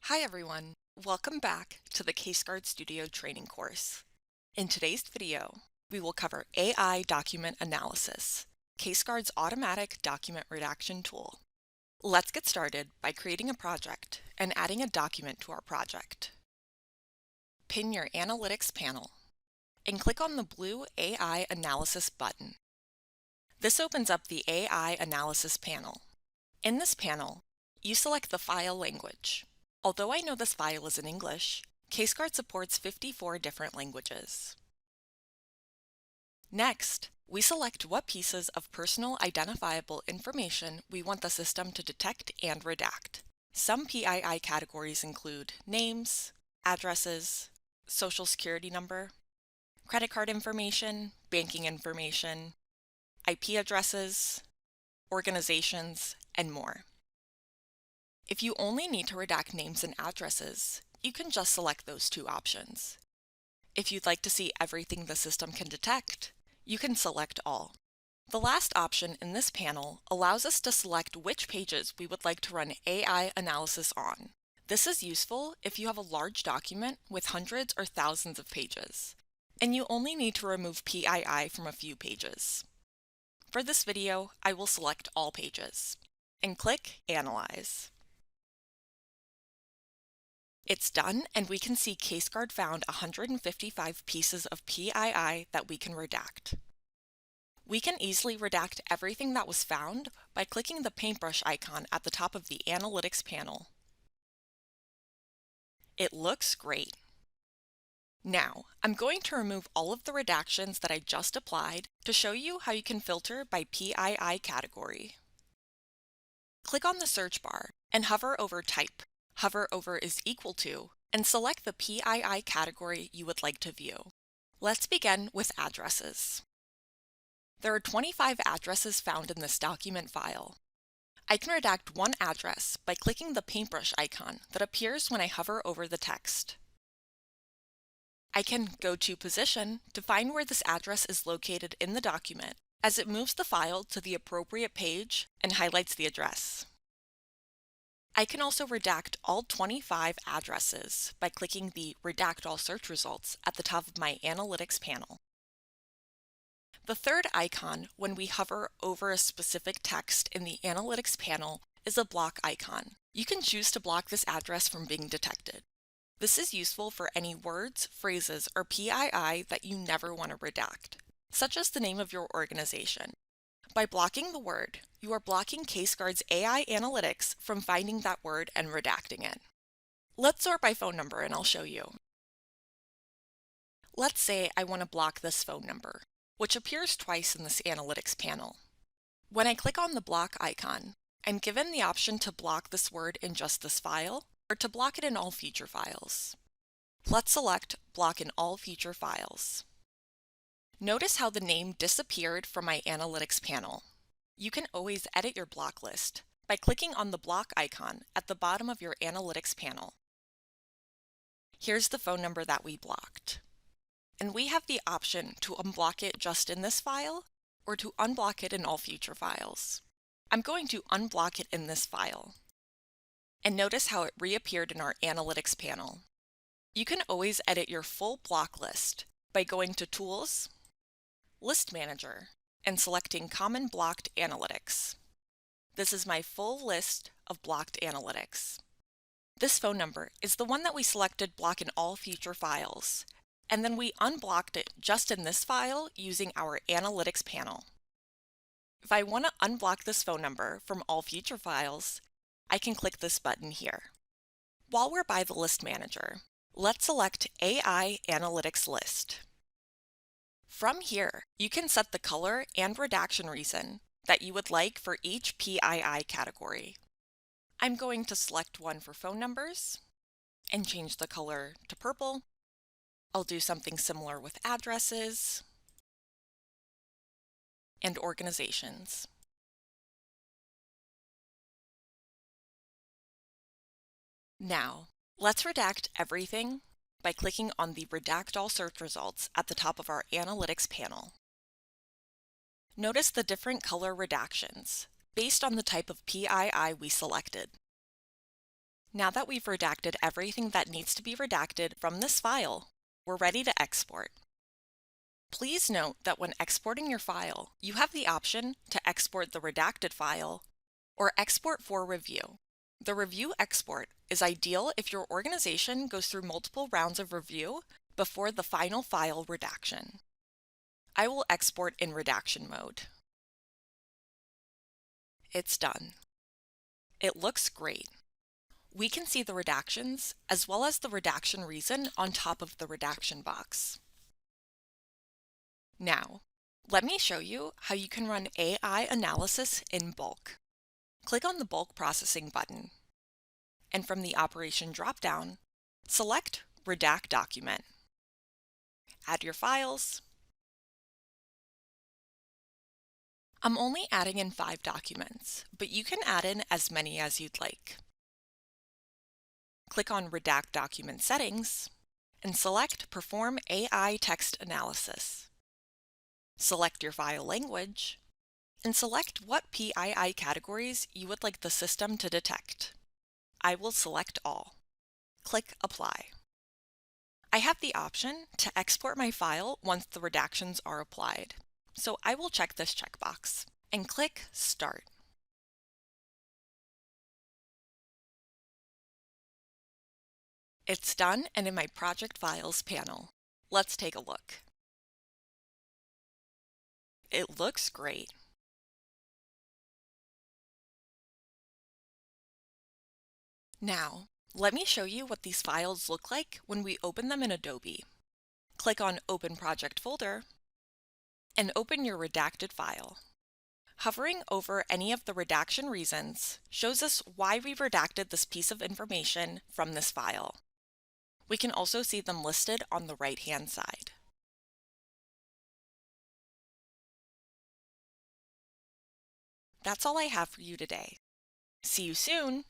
Hi everyone, welcome back to the CaseGuard Studio training course. In today's video, we will cover AI document analysis, CaseGuard's automatic document redaction tool. Let's get started by creating a project and adding a document to our project. Pin your Analytics panel and click on the blue AI Analysis button. This opens up the AI Analysis panel. In this panel, you select the file language. Although I know this file is in English, CaseGuard supports 54 different languages. Next, we select what pieces of personal identifiable information we want the system to detect and redact. Some PII categories include names, addresses, social security number, credit card information, banking information, IP addresses, organizations, and more. If you only need to redact names and addresses, you can just select those two options. If you'd like to see everything the system can detect, you can select all. The last option in this panel allows us to select which pages we would like to run AI analysis on. This is useful if you have a large document with hundreds or thousands of pages, and you only need to remove PII from a few pages. For this video, I will select all pages and click Analyze. It's done, and we can see CaseGuard found 155 pieces of PII that we can redact. We can easily redact everything that was found by clicking the paintbrush icon at the top of the Analytics panel. It looks great. Now, I'm going to remove all of the redactions that I just applied to show you how you can filter by PII category. Click on the search bar and hover over Type. Hover over is equal to, and select the PII category you would like to view. Let's begin with addresses. There are 25 addresses found in this document file. I can redact one address by clicking the paintbrush icon that appears when I hover over the text. I can go to Position to find where this address is located in the document, as it moves the file to the appropriate page and highlights the address. I can also redact all 25 addresses by clicking the Redact All Search Results at the top of my Analytics panel. The third icon when we hover over a specific text in the Analytics panel is a block icon. You can choose to block this address from being detected. This is useful for any words, phrases, or PII that you never want to redact, such as the name of your organization. By blocking the word, you are blocking CaseGuard's AI analytics from finding that word and redacting it. Let's sort by phone number and I'll show you. Let's say I want to block this phone number, which appears twice in this Analytics panel. When I click on the block icon, I'm given the option to block this word in just this file or to block it in all future files. Let's select Block in all future files. Notice how the name disappeared from my Analytics panel. You can always edit your block list by clicking on the block icon at the bottom of your Analytics panel. Here's the phone number that we blocked. And we have the option to unblock it just in this file or to unblock it in all future files. I'm going to unblock it in this file. And notice how it reappeared in our Analytics panel. You can always edit your full block list by going to Tools, List Manager, and selecting Common Blocked Analytics. This is my full list of blocked analytics. This phone number is the one that we selected block in all future files, and then we unblocked it just in this file using our Analytics panel. If I want to unblock this phone number from all future files, I can click this button here. While we're by the List Manager, let's select AI Analytics List. From here, you can set the color and redaction reason that you would like for each PII category. I'm going to select one for phone numbers and change the color to purple. I'll do something similar with addresses and organizations. Now, let's redact everything by clicking on the Redact All Search Results at the top of our Analytics panel. Notice the different color redactions based on the type of PII we selected. Now that we've redacted everything that needs to be redacted from this file, we're ready to export. Please note that when exporting your file, you have the option to export the redacted file or export for review. The review export is ideal if your organization goes through multiple rounds of review before the final file redaction. I will export in redaction mode. It's done. It looks great. We can see the redactions as well as the redaction reason on top of the redaction box. Now, let me show you how you can run AI analysis in bulk. Click on the Bulk Processing button, and from the Operation dropdown, select Redact Document. Add your files. I'm only adding in 5 documents, but you can add in as many as you'd like. Click on Redact Document Settings and select Perform AI Text Analysis. Select your file language and select what PII categories you would like the system to detect. I will select all. Click Apply. I have the option to export my file once the redactions are applied, so I will check this checkbox and click Start. It's done and in my Project Files panel. Let's take a look. It looks great. Now, let me show you what these files look like when we open them in Adobe. Click on Open Project Folder and open your redacted file. Hovering over any of the redaction reasons shows us why we redacted this piece of information from this file. We can also see them listed on the right-hand side. That's all I have for you today. See you soon!